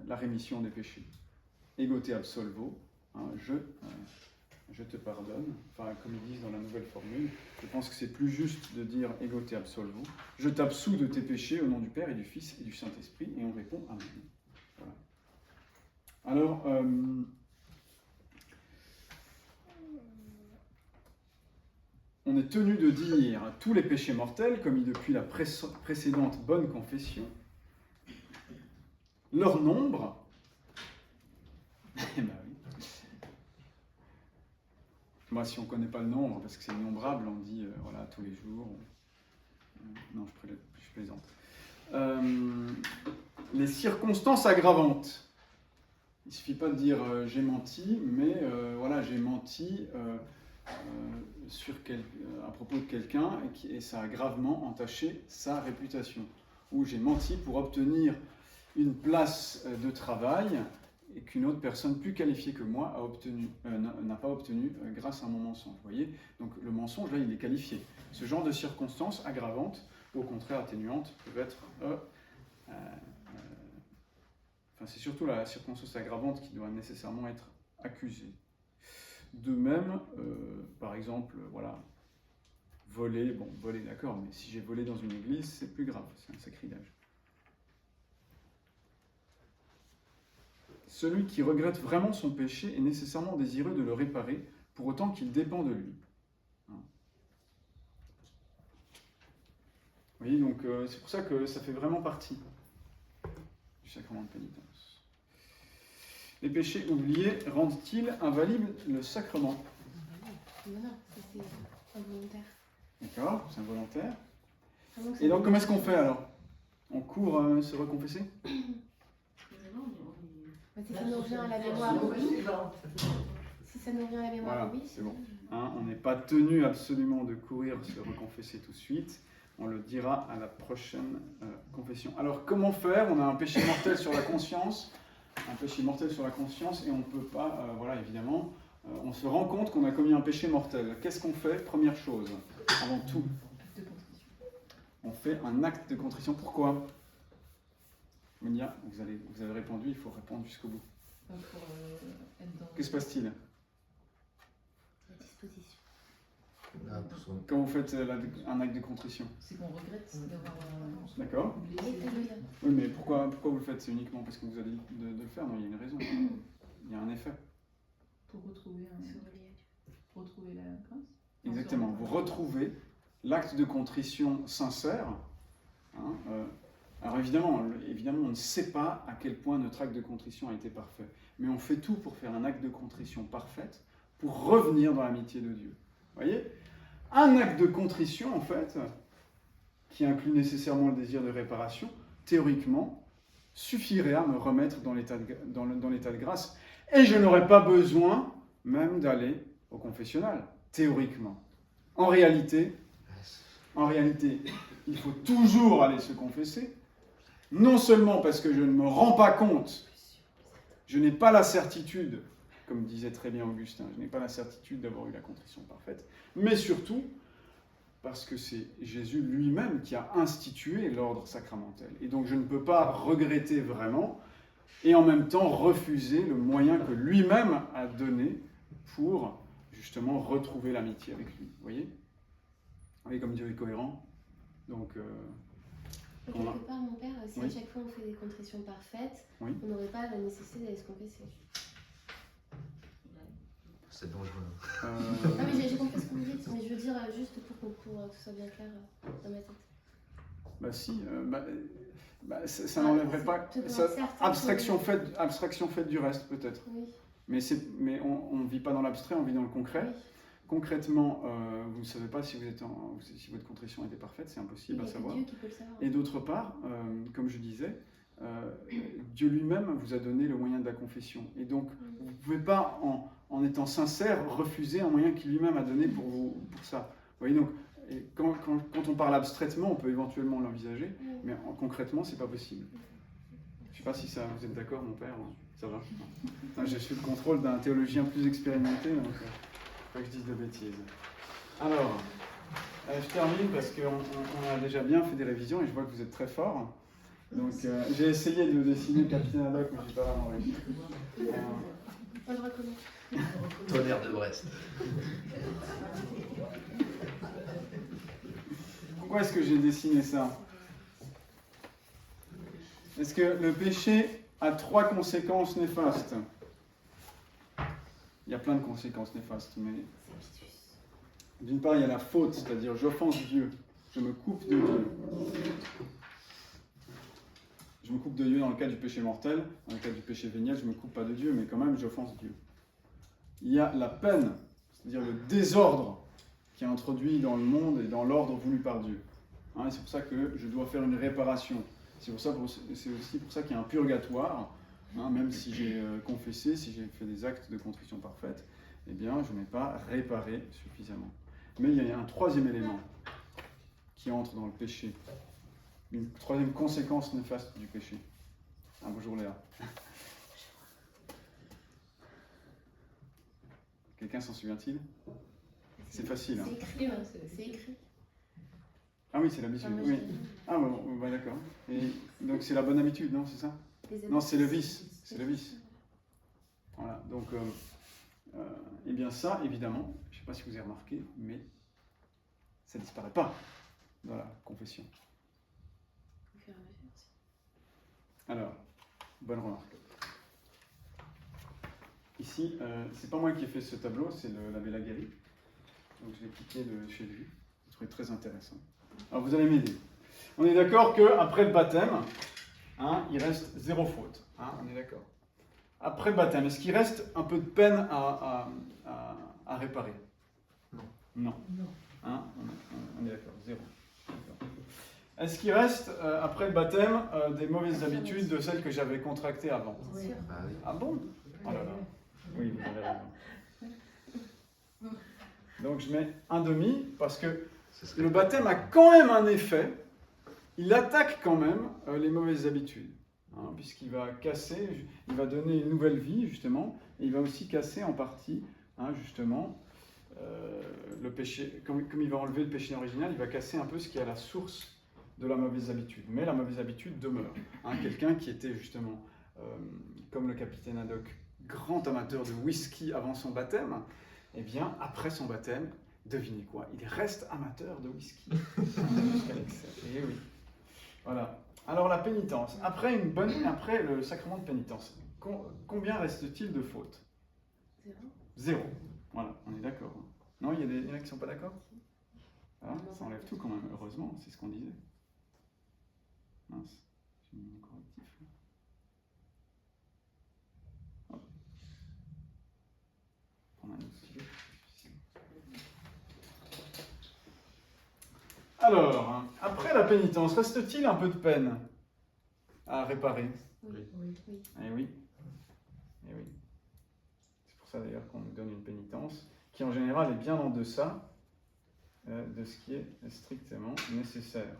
la rémission des péchés. Ego te absolvo, je te pardonne, enfin comme ils disent dans la nouvelle formule, je pense que c'est plus juste de dire ego te absolvo, je t'absous de tes péchés au nom du Père et du Fils et du Saint-Esprit, et on répond Amen. Voilà. Alors, on est tenu de dire tous les péchés mortels, comme depuis la précédente bonne confession, leur nombre, moi, si on ne connaît pas le nombre, parce que c'est innombrable, on dit voilà, tous les jours. Non, je plaisante. Les circonstances aggravantes. Il ne suffit pas de dire j'ai menti, mais voilà, j'ai menti à propos de quelqu'un et ça a gravement entaché sa réputation. Ou j'ai menti pour obtenir une place de travail et qu'une autre personne plus qualifiée que moi n'a pas obtenu grâce à mon mensonge. Vous voyez? Donc le mensonge, là, il est qualifié. Ce genre de circonstances aggravantes, ou au contraire atténuantes, peuvent être... c'est surtout la circonstance aggravante qui doit nécessairement être accusée. De même, par exemple, voilà, voler, voler d'accord, mais si j'ai volé dans une église, c'est plus grave, c'est un sacrilège. Celui qui regrette vraiment son péché est nécessairement désireux de le réparer, pour autant qu'il dépend de lui. Vous voyez, donc c'est pour ça que ça fait vraiment partie du sacrement de pénitence. Les péchés oubliés rendent-ils invalide le sacrement? Voilà, ça c'est involontaire. D'accord, c'est involontaire. Et donc comment est-ce qu'on fait alors? On court se reconfesser? Si ça nous revient à la mémoire, oui. Si ça nous revient à la mémoire, voilà, oui. c'est bon. On n'est pas tenu absolument de courir se reconfesser tout de suite. On le dira à la prochaine confession. Alors, comment faire? On a un péché mortel sur la conscience, et on ne peut pas, voilà, évidemment, on se rend compte qu'on a commis un péché mortel. Qu'est-ce qu'on fait? Première chose, avant tout, Acte de contrition. on fait un acte de contrition. Pourquoi? Monia, vous avez répondu, il faut répondre jusqu'au bout. Pour être dans... Que se passe-t-il? La disposition. Ah, pour son- Quand vous faites un acte de contrition? C'est qu'on regrette d'avoir D'accord? blessé. Oui, mais pourquoi vous le faites? C'est uniquement parce que vous avez dit de le faire? Non, il y a une raison. Il y a un effet. Pour retrouver, Se relier à Dieu. retrouver la grâce. Exactement. Vous retrouvez l'acte de contrition sincère. Hein, alors évidemment, on ne sait pas à quel point notre acte de contrition a été parfait. Mais on fait tout pour faire un acte de contrition parfaite, pour revenir dans l'amitié de Dieu. Vous voyez? Un acte de contrition, en fait, qui inclut nécessairement le désir de réparation, théoriquement, suffirait à me remettre dans l'état de grâce. Et je n'aurais pas besoin même d'aller au confessionnal, théoriquement. En réalité, il faut toujours aller se confesser, non seulement parce que je ne me rends pas compte, je n'ai pas la certitude, comme disait très bien Augustin, je n'ai pas la certitude d'avoir eu la contrition parfaite, mais surtout parce que c'est Jésus lui-même qui a institué l'ordre sacramentel. Et donc je ne peux pas regretter vraiment et en même temps refuser le moyen que lui-même a donné pour justement retrouver l'amitié avec lui. Vous voyez? Vous voyez comme Dieu est cohérent. Donc, Quelque part, mon père, si à chaque fois on fait des contritions parfaites, Oui. on n'aurait pas la nécessité d'aller se confesser. C'est dangereux. Ah mais j'ai compris ce que vous dites, mais je veux dire juste pour que ce soit bien clair dans ma tête. Bah si, ça n'enlèverait pas... Abstraction faite du reste, peut-être. Oui. Mais on ne vit pas dans l'abstrait, on vit dans le concret. Oui. Concrètement, vous ne savez pas si votre contrition était parfaite, c'est impossible à savoir. Dieu qui peut le savoir. Et d'autre part, comme je disais, Dieu lui-même vous a donné le moyen de la confession. Et donc, vous ne pouvez pas, en étant sincère, refuser un moyen qu'il lui-même a donné pour ça. Vous voyez, donc, quand on parle abstraitement, on peut éventuellement l'envisager, mais concrètement, c'est pas possible. Je ne sais pas si vous êtes d'accord, mon père, ça va? Non, j'ai su le contrôle d'un théologien plus expérimenté, donc pas que je dise de bêtises. Alors, je termine parce qu'on a déjà bien fait des révisions et je vois que vous êtes très fort. Donc, j'ai essayé de dessiner le capitaine Haddock, mais j'ai pas vraiment réussi. Moi, je reconnais. Tonnerre de Brest. Pourquoi est-ce que j'ai dessiné ça? Est-ce que le péché a 3 conséquences néfastes? Il y a plein de conséquences néfastes, mais d'une part, il y a la faute, c'est-à-dire j'offense Dieu, je me coupe de Dieu. Je me coupe de Dieu dans le cas du péché mortel, dans le cas du péché véniel, je ne me coupe pas de Dieu, mais quand même j'offense Dieu. Il y a la peine, c'est-à-dire le désordre qui est introduit dans le monde et dans l'ordre voulu par Dieu. Et c'est pour ça que je dois faire une réparation. C'est aussi pour ça qu'il y a un purgatoire. Même si j'ai confessé, si j'ai fait des actes de contrition parfaite, eh bien, je n'ai pas réparé suffisamment. Mais il y a un troisième élément qui entre dans le péché. Une troisième conséquence néfaste du péché. Bonjour Léa. Quelqu'un s'en souvient-il? C'est facile. C'est écrit, c'est écrit. Ah oui, c'est l'habitude. Oui. Ah bon, d'accord. Et donc c'est la bonne habitude, non? C'est ça? Non, c'est le vice. C'est le vice. Voilà. Donc, eh bien ça, évidemment, je ne sais pas si vous avez remarqué, mais ça ne disparaît pas dans la confession. Alors, bonne remarque. Ici, c'est pas moi qui ai fait ce tableau, c'est l'abbé Laguerre. Donc je l'ai piqué de chez lui. Je trouvais très intéressant. Alors vous allez m'aider. On est d'accord qu'après le baptême, il reste 0 faute. On est d'accord. Après le baptême, est-ce qu'il reste un peu de peine à réparer? Non. On est d'accord, 0. D'accord. Est-ce qu'il reste, après le baptême, des mauvaises habitudes de celles que j'avais contractées avant? Oui. Bah oui. Ah bon? Oh là là. Oui, vous avez raison. Donc je mets 1,5 parce que Ce serait le baptême a quand même un effet. Il attaque quand même les mauvaises habitudes, hein, puisqu'il va casser, il va donner une nouvelle vie, justement, et il va aussi casser en partie, hein, justement, le péché. Comme il va enlever le péché original, il va casser un peu ce qui est à la source de la mauvaise habitude. Mais la mauvaise habitude demeure. Hein, quelqu'un qui était justement, comme le capitaine Haddock, grand amateur de whisky avant son baptême, eh bien, après son baptême, devinez quoi? Il reste amateur de whisky. Jusqu'à l'excès. Et oui. Voilà. Alors la pénitence. Après le sacrement de pénitence, combien reste-t-il de fautes? 0. 0. Voilà, on est d'accord. Non, il y en a qui ne sont pas d'accord? Voilà, ça enlève tout quand même, heureusement, c'est ce qu'on disait. Mince, j'ai mis mon correctif là. Hop. Prendre un autre stylo. Alors, hein, après la pénitence, reste-t-il un peu de peine à réparer? Oui. Eh oui. Eh oui. C'est pour ça d'ailleurs qu'on nous donne une pénitence qui en général est bien en deçà de ce qui est strictement nécessaire.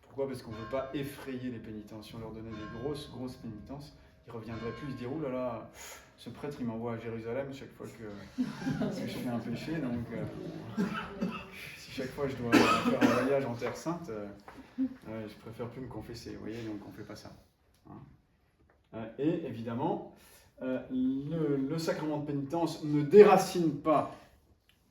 Pourquoi? Parce qu'on ne veut pas effrayer les pénitents. Si on leur donnait des grosses pénitences, ils reviendraient plus, ils se diraient: oh là là, ce prêtre il m'envoie à Jérusalem chaque fois que je fais un péché, donc si chaque fois je dois faire un voyage en Terre Sainte, je préfère plus me confesser, vous voyez, donc on ne fait pas ça. Hein. Et évidemment, le sacrement de pénitence ne déracine pas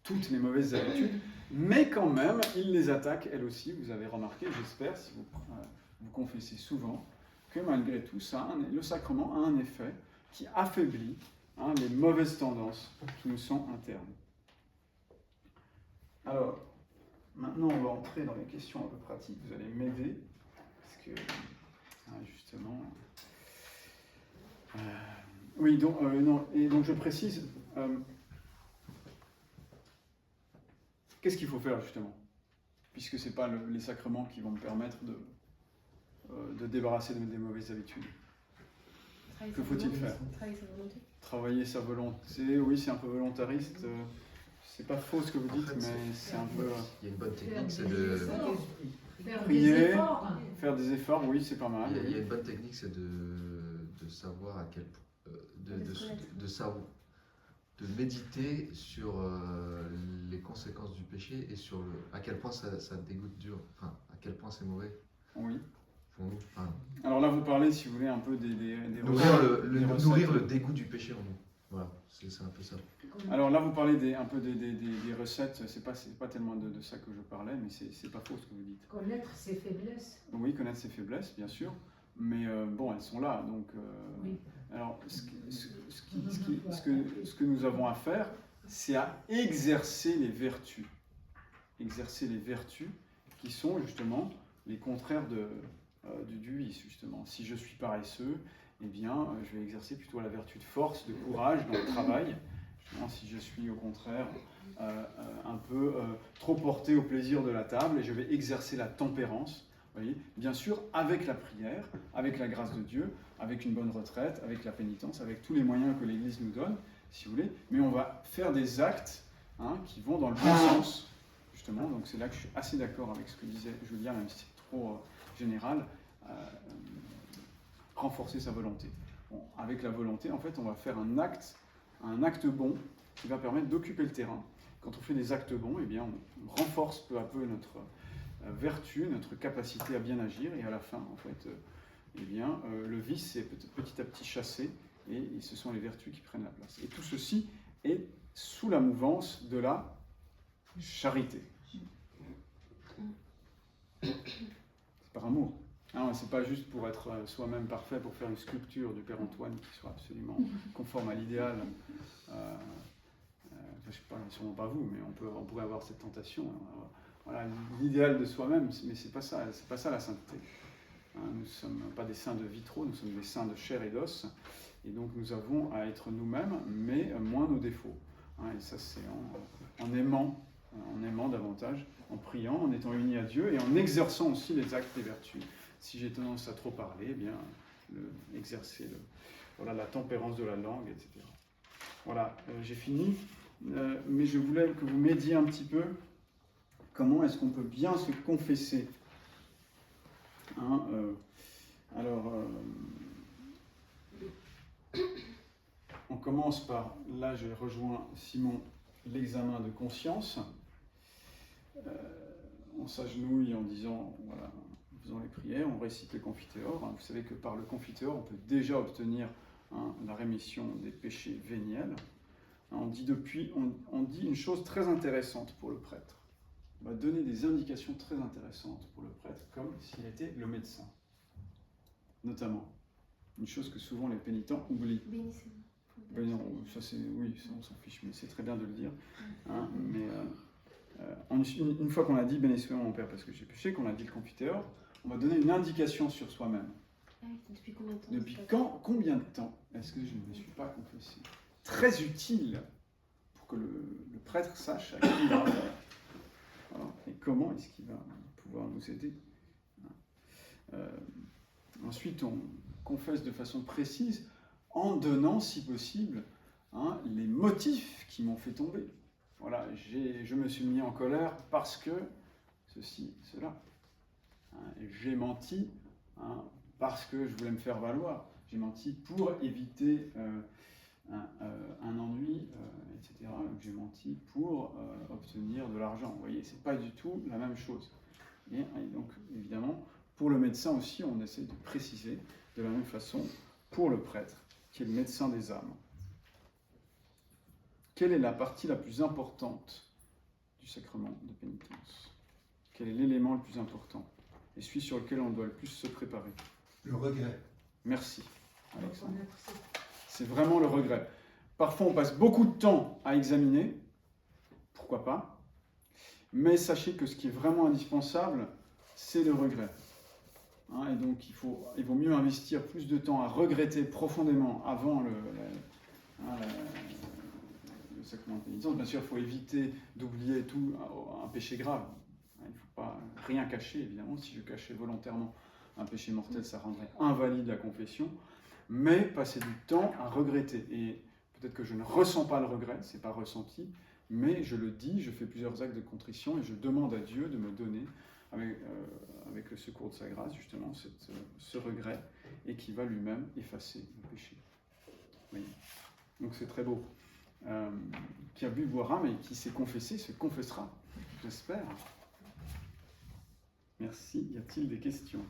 toutes les mauvaises habitudes, mais quand même, il les attaque, elles aussi. Vous avez remarqué, j'espère, si vous confessez souvent, que malgré tout ça, le sacrement a un effet qui affaiblit les mauvaises tendances qui nous sont internes. Alors, maintenant, on va entrer dans les questions un peu pratiques. Vous allez m'aider, parce que, justement... oui, donc, non, et donc je précise... qu'est-ce qu'il faut faire, justement? Puisque ce n'est pas les sacrements qui vont me permettre de débarrasser des mauvaises habitudes. Que faut-il faire? Travailler sa volonté. Travailler sa volonté, oui, c'est un peu volontariste. C'est pas faux ce que vous dites, En fait, mais c'est un peu... Il y a une bonne technique, c'est de. Prier, faire des efforts, oui, c'est pas mal. Il y a une bonne technique, c'est de savoir à quel point. De méditer sur les conséquences du péché et sur à quel point ça dégoûte dur, enfin, à quel point c'est mauvais Oui. pour nous. Enfin, Alors là, vous parlez, si vous voulez, un peu des nourrir le dégoût du péché en nous. Voilà, c'est un peu ça. Alors là, vous parlez un peu des recettes, c'est pas tellement de ça que je parlais, mais c'est pas faux ce que vous dites. Connaître ses faiblesses. Oui, connaître ses faiblesses, bien sûr, mais bon, elles sont là, donc... Oui. Alors, ce que nous avons à faire, c'est à exercer les vertus. Exercer les vertus qui sont justement les contraires du vice, justement. Si je suis paresseux, eh bien, je vais exercer plutôt la vertu de force, de courage dans le travail. Si je suis au contraire un peu trop porté au plaisir de la table, et je vais exercer la tempérance. Voyez, bien sûr, avec la prière, avec la grâce de Dieu, avec une bonne retraite, avec la pénitence, avec tous les moyens que l'Église nous donne, si vous voulez, mais on va faire des actes qui vont dans le bon sens, justement. Donc c'est là que je suis assez d'accord avec ce que disait Julien, même si c'est trop général, renforcer sa volonté. Bon, avec la volonté, en fait, on va faire un acte bon qui va permettre d'occuper le terrain. Quand on fait des actes bons, eh bien, on renforce peu à peu notre vertu, notre capacité à bien agir, et à la fin, en fait, eh bien, le vice est petit à petit chassé, et ce sont les vertus qui prennent la place. Et tout ceci est sous la mouvance de la charité. C'est par amour. C'est pas juste pour être soi-même parfait, pour faire une sculpture du Père Antoine qui soit absolument conforme à l'idéal. Je ne sais pas, sûrement pas vous, mais on pourrait avoir cette tentation. Voilà, l'idéal de soi-même, mais c'est pas ça la sainteté. Nous ne sommes pas des saints de vitraux, nous sommes des saints de chair et d'os, et donc nous avons à être nous-mêmes, mais moins nos défauts. Et ça, c'est en aimant davantage, en priant, en étant unis à Dieu, et en exerçant aussi les actes des vertus. Si j'ai tendance à trop parler, eh bien, exercer la tempérance de la langue, etc. Voilà, j'ai fini, mais je voulais que vous m'aidiez un petit peu comment est-ce qu'on peut bien se confesser? Hein, alors, on commence par, là j'ai rejoint Simon, l'examen de conscience. On s'agenouille en disant, voilà, en faisant les prières, on récite le Confiteor. Vous savez que par le Confiteor, on peut déjà obtenir la rémission des péchés véniels. On dit une chose très intéressante pour le prêtre. On va donner des indications très intéressantes pour le prêtre, comme s'il était le médecin. Notamment, une chose que souvent les pénitents oublient. Bénissez-vous. Oui, non, ça c'est, oui, ça, on s'en fiche, mais c'est très bien de le dire. Hein, mais une fois qu'on a dit bénissez mon Père parce que j'ai péché, qu'on a dit le Confiteor, on va donner une indication sur soi-même. Depuis combien de temps? Depuis combien de temps est-ce que je ne me suis pas confessé? Très utile pour que le prêtre sache à qui il a affaire. Voilà. Et comment est-ce qu'il va pouvoir nous aider. Ensuite, on confesse de façon précise en donnant, si possible, les motifs qui m'ont fait tomber. Voilà, je me suis mis en colère parce que ceci, cela. J'ai menti parce que je voulais me faire valoir. J'ai menti pour éviter un ennui, etc. J'ai menti pour obtenir de l'argent. Vous voyez, c'est pas du tout la même chose. Et donc, évidemment, pour le médecin aussi, on essaie de préciser de la même façon pour le prêtre, qui est le médecin des âmes. Quelle est la partie la plus importante du sacrement de pénitence? Quel est l'élément le plus important et celui sur lequel on doit le plus se préparer? Le regret. Merci, Alexandre. C'est vraiment le regret. Parfois, on passe beaucoup de temps à examiner, pourquoi pas, mais sachez que ce qui est vraiment indispensable, c'est le regret. Et donc, il vaut mieux investir plus de temps à regretter profondément avant le sacrement de pénitence. Bien sûr, il faut éviter d'oublier tout un péché grave. Il ne faut pas rien cacher, évidemment. Si je cachais volontairement un péché mortel, ça rendrait invalide la confession. Mais passer du temps à regretter. Et peut-être que je ne ressens pas le regret, ce n'est pas ressenti, mais je le dis, je fais plusieurs actes de contrition et je demande à Dieu de me donner, avec le secours de sa grâce, justement, ce regret, et qui va lui-même effacer le péché. Oui. Donc c'est très beau. Qui a bu boira, mais qui s'est confessé, se confessera, j'espère. Merci. Y a-t-il des questions ?